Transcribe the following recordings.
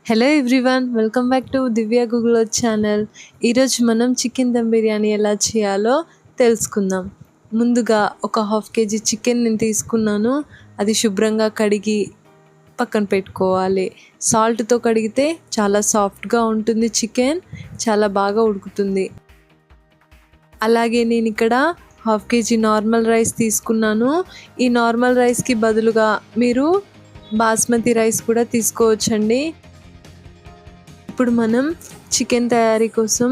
Hello everyone, welcome back to Divya Google channel. ఈరోజు మనం chicken dum biryani ఎలా చేయాలో తెలుసుకుందాం. ముందుగా ఒక హాఫ్ కేజీ చికెన్ నేను తీసుకున్నాను. అది శుభ్రంగా కడిగి పక్కన పెట్టుకోవాలి. సాల్ట్తో కడిగితే చాలా సాఫ్ట్గా ఉంటుంది, చికెన్ చాలా బాగా ఉడుకుతుంది. అలాగే నేను ఇక్కడ హాఫ్ కేజీ నార్మల్ రైస్ తీసుకున్నాను. ఈ నార్మల్ రైస్కి బదులుగా మీరు బాస్మతి రైస్ కూడా తీసుకోవచ్చండి. ఇప్పుడు మనం చికెన్ తయారీ కోసం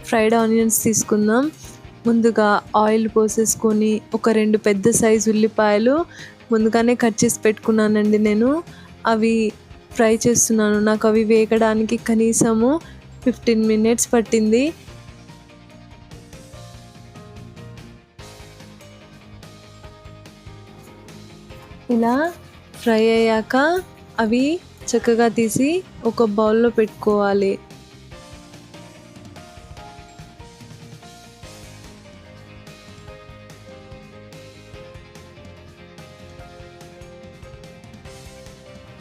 ఫ్రైడ్ ఆనియన్స్ తీసుకుందాం. ముందుగా ఆయిల్ పోసేసుకొని ఒక 2 పెద్ద సైజు ఉల్లిపాయలు ముందుగానే కట్ చేసి పెట్టుకున్నానండి. నేను అవి ఫ్రై చేస్తున్నాను. నాకు అవి వేగడానికి కనీసము 15 మినిట్స్ పట్టింది. ఇలా ఫ్రై అయ్యాక అవి చక్కగా తీసి ఒక బౌల్లో పెట్టుకోవాలి.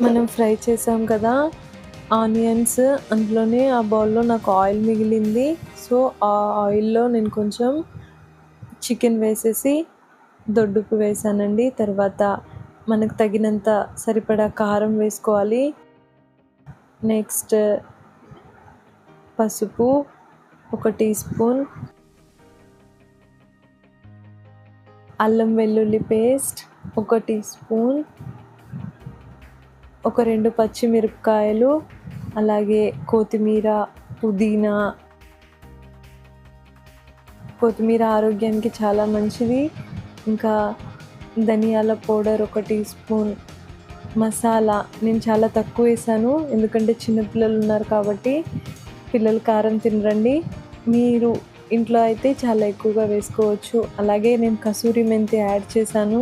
మనం ఫ్రై చేసాం కదా ఆనియన్స్, అందులోనే ఆ బౌల్లో నాకు ఆయిల్ మిగిలింది. సో ఆ ఆయిల్లో నేను కొంచెం చికెన్ వేసేసి దొడ్డుకు వేసానండి. తర్వాత మనకు తగినంత సరిపడా కారం వేసుకోవాలి. నెక్స్ట్ పసుపు 1 టీ స్పూన్, అల్లం వెల్లుల్లి పేస్ట్ 1 టీ స్పూన్, ఒక 2 పచ్చిమిరపకాయలు, అలాగే కొత్తిమీర, పుదీనా. కొత్తిమీర ఆరోగ్యానికి చాలా మంచిది. ఇంకా ధనియాల పౌడర్ 1 టీ స్పూన్, మసాలా నేను చాలా తక్కువ వేసాను ఎందుకంటే చిన్నపిల్లలు ఉన్నారు కాబట్టి పిల్లలు కారం తినరండి. మీరు ఇంట్లో అయితే చాలా ఎక్కువగా వేసుకోవచ్చు. అలాగే నేను కసూరి మెంతి యాడ్ చేశాను,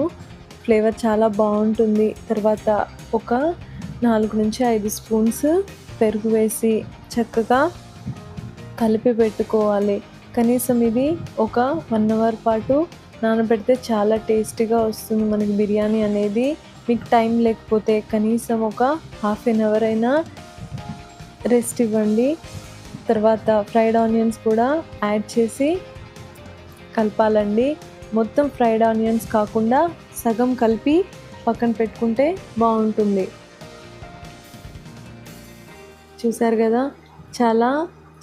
ఫ్లేవర్ చాలా బాగుంటుంది. తర్వాత ఒక 4 నుంచి 5 స్పూన్స్ పెరుగు వేసి చక్కగా కలిపి పెట్టుకోవాలి. కనీసం ఇది ఒక 1 అవర్ పాటు నానబెడితే చాలా టేస్టీగా వస్తుంది మనకి బిర్యానీ అనేది. మీకు టైం లేకపోతే కనీసం ఒక హాఫ్ ఎన్ అవర్ అయినా రెస్ట్ ఇవ్వండి. తర్వాత ఫ్రైడ్ ఆనియన్స్ కూడా యాడ్ చేసి కలపాలండి. మొత్తం ఫ్రైడ్ ఆనియన్స్ కాకుండా సగం కలిపి పక్కన పెట్టుకుంటే బాగుంటుంది. చూసారు కదా, చాలా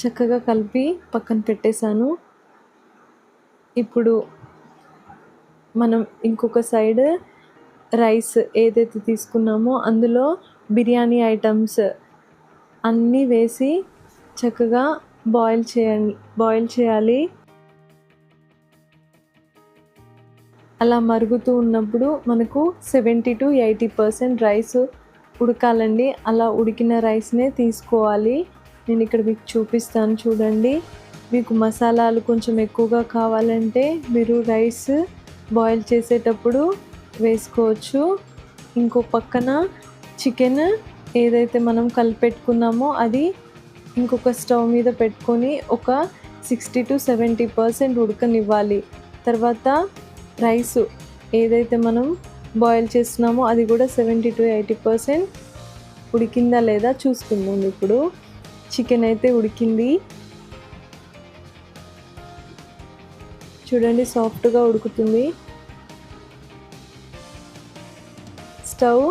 చక్కగా కలిపి పక్కన పెట్టేశాను. ఇప్పుడు మనం ఇంకొక సైడ్ రైస్ ఏదైతే తీసుకున్నామో అందులో బిర్యానీ ఐటమ్స్ అన్నీ వేసి చక్కగా బాయిల్ చేయాలి. అలా మరుగుతూ ఉన్నప్పుడు మనకు 70 to 80% రైస్ ఉడకాలండి. అలా ఉడికిన రైస్నే తీసుకోవాలి. నేను ఇక్కడ మీకు చూపిస్తాను చూడండి. మీకు మసాలాలు కొంచెం ఎక్కువగా కావాలంటే మీరు రైస్ బాయిల్ చేసేటప్పుడు వేసుకోవచ్చు. ఇంకో పక్కన చికెన్ ఏదైతే మనం కలిపెట్టుకున్నామో అది ఇంకొక స్టవ్ మీద పెట్టుకొని ఒక 60 to 70% ఉడకనివ్వాలి. తర్వాత రైస్ ఏదైతే మనం బాయిల్ చేస్తున్నామో అది కూడా 70 to 80% ఉడికిందా లేదా చూసుకుందాం. ఇప్పుడు చికెన్ అయితే ఉడికింది చూడండి, సాఫ్ట్గా ఉడుకుతుంది. స్టవ్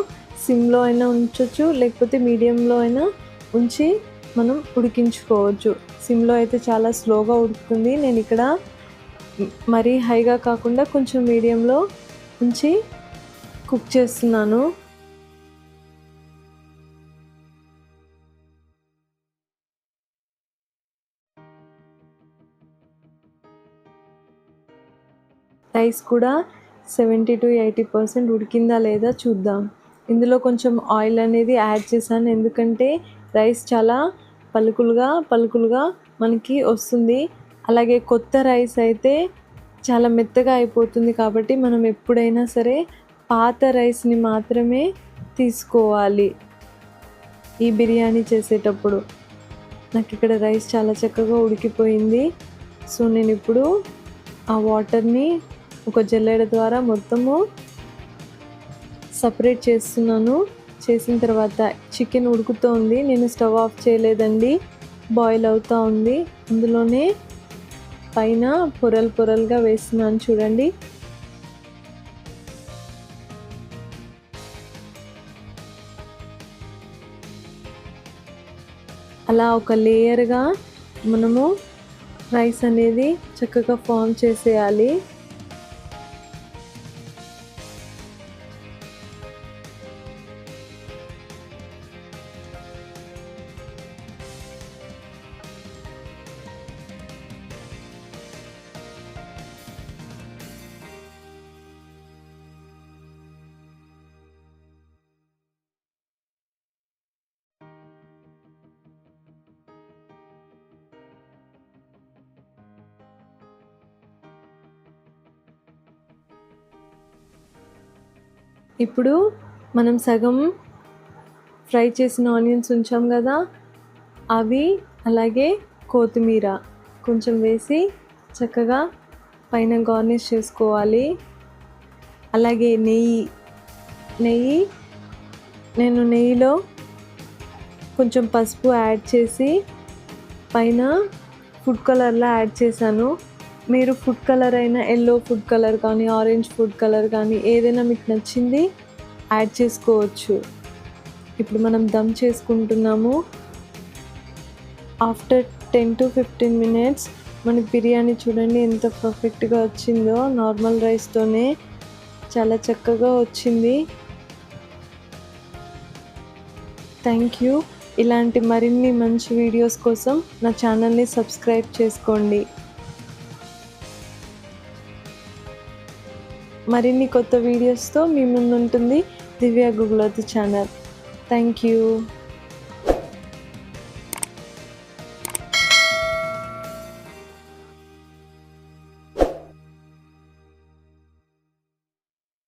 సిమ్లో అయినా ఉంచవచ్చు, లేకపోతే మీడియంలో అయినా ఉంచి మనం ఉడికించుకోవచ్చు. సిమ్లో అయితే చాలా స్లోగా ఉడుకుతుంది. నేను ఇక్కడ మరీ హైగా కాకుండా కొంచెం మీడియంలో ఉంచి కుక్ చేస్తున్నాను. రైస్ కూడా 70 to 80% ఉడికిందా లేదా చూద్దాం. ఇందులో కొంచెం ఆయిల్ అనేది యాడ్ చేశాను ఎందుకంటే రైస్ చాలా పలుకులుగా మనకి వస్తుంది. అలాగే కొత్త రైస్ అయితే చాలా మెత్తగా అయిపోతుంది కాబట్టి మనం ఎప్పుడైనా సరే పాత రైస్ని మాత్రమే తీసుకోవాలి ఈ బిర్యానీ చేసేటప్పుడు. నాకు ఇక్కడ రైస్ చాలా చక్కగా ఉడికిపోయింది. సో నేను ఇప్పుడు ఆ వాటర్ని ఒక జల్లెడ ద్వారా మొత్తము సపరేట్ చేస్తున్నాను. చేసిన తర్వాత చికెన్ ఉడుకుతోంది. నేను స్టవ్ ఆఫ్ చేయలేదండి, బాయిల్ అవుతూ ఉంది. అందులోనే పైన పొరలు పొరలుగా వేస్తున్నాను చూడండి. అలా ఒక లేయర్గా మనము రైస్ అనేది చక్కగా ఫామ్ చేసేయాలి. ఇప్పుడు మనం సగం ఫ్రై చేసిన ఆనియన్స్ ఉంచాం కదా, అవి అలాగే కొత్తిమీర కొంచెం వేసి చక్కగా పైన గార్నిష్ చేసుకోవాలి. అలాగే నెయ్యి నేను నెయ్యిలో కొంచెం పసుపు యాడ్ చేసి పైన ఫుడ్ కలర్లా యాడ్ చేశాను. మీరు ఫుడ్ కలర్ అయినా, ఎల్లో ఫుడ్ కలర్ కానీ, ఆరెంజ్ ఫుడ్ కలర్ కానీ ఏదైనా మీకు నచ్చింది యాడ్ చేసుకోవచ్చు. ఇప్పుడు మనం దమ్ చేసుకుంటున్నాము. ఆఫ్టర్ 10 to 15 minutes మనకి బిర్యానీ చూడండి ఎంత పర్ఫెక్ట్గా వచ్చిందో. నార్మల్ రైస్తోనే చాలా చక్కగా వచ్చింది. Thank you. ఇలాంటి మరిన్ని మంచి వీడియోస్ కోసం నా ఛానల్ని సబ్స్క్రైబ్ చేసుకోండి. మరిన్ని కొత్త వీడియోస్తో మీ ముందు ఉంటుంది దివ్య గుగ్లోత్ ఛానల్. Thank you.